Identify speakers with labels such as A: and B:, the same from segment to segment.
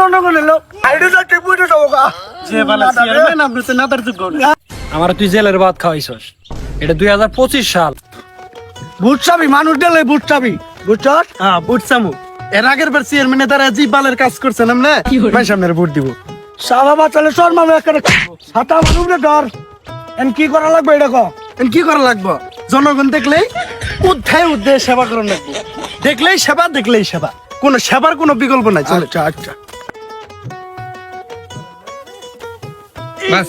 A: জনগণ এলো আইডিটা ঠিক বুঝে যাবো গা
B: যে বালা চেয়ারম্যান আপনি তো নাদার যোগ্য না।
C: আমার তুই জেলের ভাত খাওয়াইছস। এটা 2025 সাল।
A: বুঝছাবি মানুষ দিলে বুঝছাবি বুঝছস
B: হ্যাঁ বুঝছামু এর আগের বার চেয়ারম্যানে তারা জি বালের কাজ করছেন না ভাই সামনের ভোট দিব।
A: সাবা বাচ্চালে সর মানুষ একটা ছাতা মানুষ ধর এন কি করা লাগবে এটা কো
B: এখন কি করা লাগবে জনগণ দেখলেই উদ্ধে সেবা করা লাগবে। দেখলেই সেবা কোন সেবার কোনো বিকল্প নাই। চলে
A: আচ্ছা আচ্ছা
B: বাস।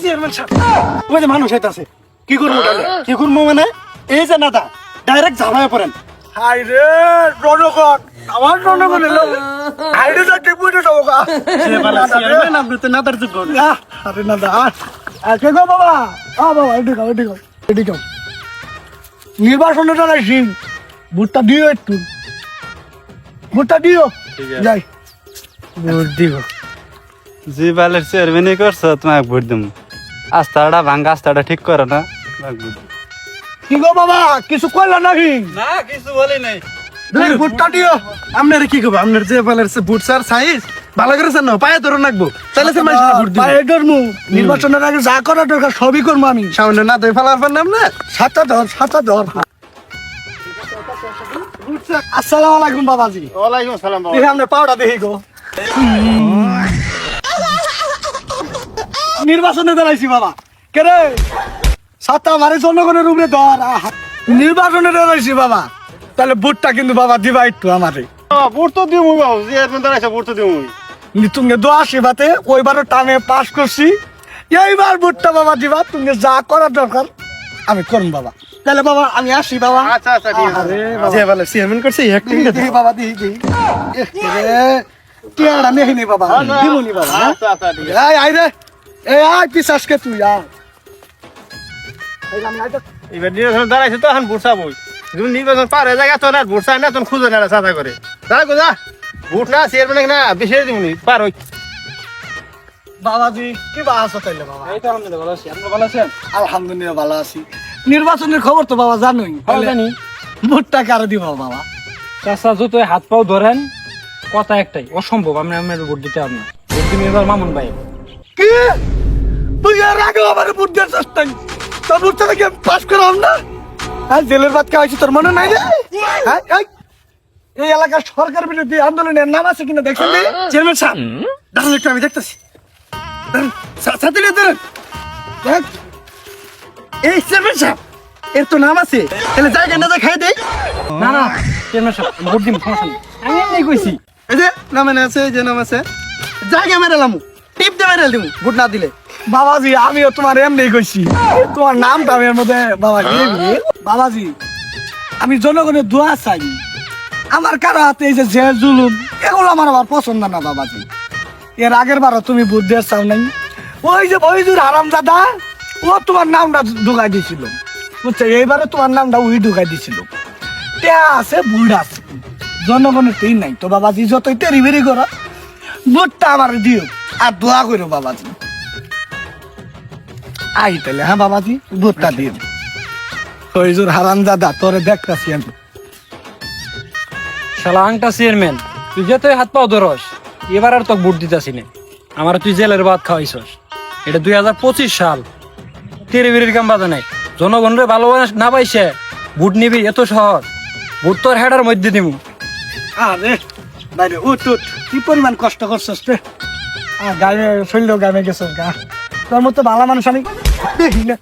B: ওই যে মানুষ হইতাছে কি করবো তাহলে? কি করবো মানে এই যে নাদা ডাইরেক্ট ঝামায় পড়েন।
A: হাই রে জনগণ আমার জনগণ এলো আইডিটা ঠিক বুঝে যাবো গা
B: যে বালা চেয়ারম্যান আপনি তো নাদার যোগ্য না।
A: আরে না দা আজকে গো বাবা বাবা এদিকে নির্বাচনে দাঁড়াইছি ভোটটা দিও একটু ভোটটা দিও যাই
D: ভোট দিব জি বালের চেয়ারম্যানই করছো তোমাকে ভোট দিব। আস্তাটা ভাঙ্গা আস্তাটা ঠিক করে না
A: কি গো বাবা কিছু কইলা নাকি
D: না কিছু বলি নাই।
A: ভোটটা দিও
B: আপনার কি করবো আপনার যে বালের বুট স্যার সাইজ ভালো করেছেন না পায়ে ধরে রাখবো তাহলে সে মানুষ ভোট দিবে।
A: বাইরে ধরমু নির্বাচনের আগে যা করার দরকার সবই করবো আমি
B: সামনে না দেয় ফেলার পার নাম না।
A: সাতটা ধর আসসালামু আলাইকুম বাবাজি
D: ওয়ালাইকুম সালাম বাবা।
A: দেখি আমরা পাউডা দেখি গো নির্বাচনে দাঁড়াইছি বাবা কে রে সাতটা মারে জনগণের উপরে ধর নির্বাচনে দাঁড়াইছি বাবা তাহলে ভোটটা কিন্তু বাবা দিবা একটু আমারে
D: ভোট তো দিব বাবু চেয়ারম্যান দাঁড়াইছে ভোট তো দিব।
A: তুমি দোয়া সেবাতে ওইবারও টানে পাস করছি এইবার ভোটটা বাবা দিবা তুমি যা করার দরকার আমি করুন বাবা তাহলে বাবা আমি আসি বাবা
D: আচ্ছা আচ্ছা ঠিক আছে।
A: আরে
B: যে বালের চেয়ারম্যান করছে একটিং
A: দিহি বাবা দিহি টিয়াড়া নেহিনি বাবা দিমুনি বাবা হ্যাঁ?
D: আচ্ছা আচ্ছা ঠিক আছে।
A: এই আই রে এই আই পিসাসকে তুই আ এই আমি আইতা
D: এবার নির্বাচন দাঁড়াইছে তো এখন ভোট চাবই। তুমি নির্বাচন পার হয়ে জায়গা তো না ভোট চাই না তখন খুঁজে না সাদা করে দাঁড়া গো যা ভোট না চেয়ারম্যান না বেশি দিবনি পার হই।
A: বাবাজি কি বা আছো তাইলে বাবা
C: এই তো আলহামদুলিল্লাহ ভালো আছি। আপনি ভালো আছেন?
A: আলহামদুলিল্লাহ ভালো আছি নির্বাচনের খবর তো বাবা জানোই
C: জানি।
A: ভোটটা কারে দিব বাবা
C: চাচা যত হাত পাও ধরেন কথা একটাই অসম্ভব আমি আমার ভোট দিতে পারবো না। ভোট দিন এবার মামুন ভাই।
A: কি তুই আর আগে আমার ভোট দেওয়ার চেষ্টাই তোর ভোটটা নাকি পাস করাম না আর জেলের ভাত খাওয়াইছি তোর মনে নাই রে হ্যাঁ, এই, এই এলাকার সরকার বিরোধী আন্দোলনের নাম আছে কিনা দেখছেন
B: চেয়ারম্যান সাহেব দাঁড়ান একটু আমি দেখতেছি সাথে দেখ এই চেয়ারম্যান সাহেব এর তো নাম আছে তাহলে জায়গা না খাই দেই।
C: না না চেয়ারম্যান সাহেব ভোট দিন সমস্যা নেই। আমি এমনি কইছি।
B: এই যে নামে আছে যে নাম আছে জায়গা মেরালাম টিপ দিয়ে মেরাল দিব ভোট না দিলে।
A: বাবাজি আমিও তোমার এমনি কইছি তোমার নামটা আমি এর মধ্যে বাবাজি বাবাজি আমি জনগণের দোয়া চাই আমার কারো হাতে এই যে জেল জুলুম এগুলো আমার আবার পছন্দ না বাবাজি এর আগের বারও তুমি ভোট দেওয়ার চাও নাই ওই যে বৈজুর হারাম দাদা ও তোমার নামটা ঢুকাই দিয়েছিল বুঝছো এইবারে তোমার নামটা ওই ঢুকাই দিয়েছিল টেয়া আছে বুড় আছে জনগণের তেই নাই তো বাবাজি যতই তেরি বেরি করো ভোটটা আমার দিও আর দোয়া করো বাবাজি আই তাহলে হ্যাঁ বাবাজি ভোটটা দিও ওইজুর হারাম দাদা তোরে দেখতাছি আমি
C: শালা আংটা চেয়ারম্যান তুই যতই হাত পাও ধরস এবার আর তোকে ভোট দিতেছি না। আমার তুই জেলের ভাত খাওয়াইছস। এটা 2025 সাল। তেরে বেরির কাম বাজে নাই। জনগণরে ভালোবাসা না পাইছে ভোট নিবি এত সহজ। ভোট তোর হেডার মধ্যে দিমু।
A: আরে বাইরে উঠ কি পরিমাণ কষ্ট করছস রে গায়ে শৈল গামে গেছস গা তোর মতো ভালো মানুষ আমি দেখি না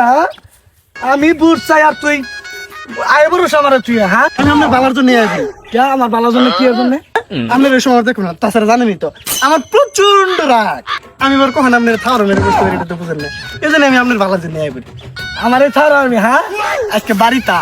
A: হ্যাঁ? আমি বুট চাই আর তুই আয় বরস আমার তুই হ্যাঁ
B: আমি আপনার বাবার জন্য আসবি
A: কে আমার ভালোর জন্য কি এর জন্য
B: আপনার ওই সময় দেখুন না তাছাড়া জানেনই তো আমার প্রচন্ড রাগ আমি এবার কখন আপনার থাওয়ার মেরে বসতে পারি এটা তো বুঝেন না এই জন্য আমি আপনার ভালোর জন্য আইবি
A: আমার এই ছাড়া আমি হ্যাঁ আজকে বাড়িটা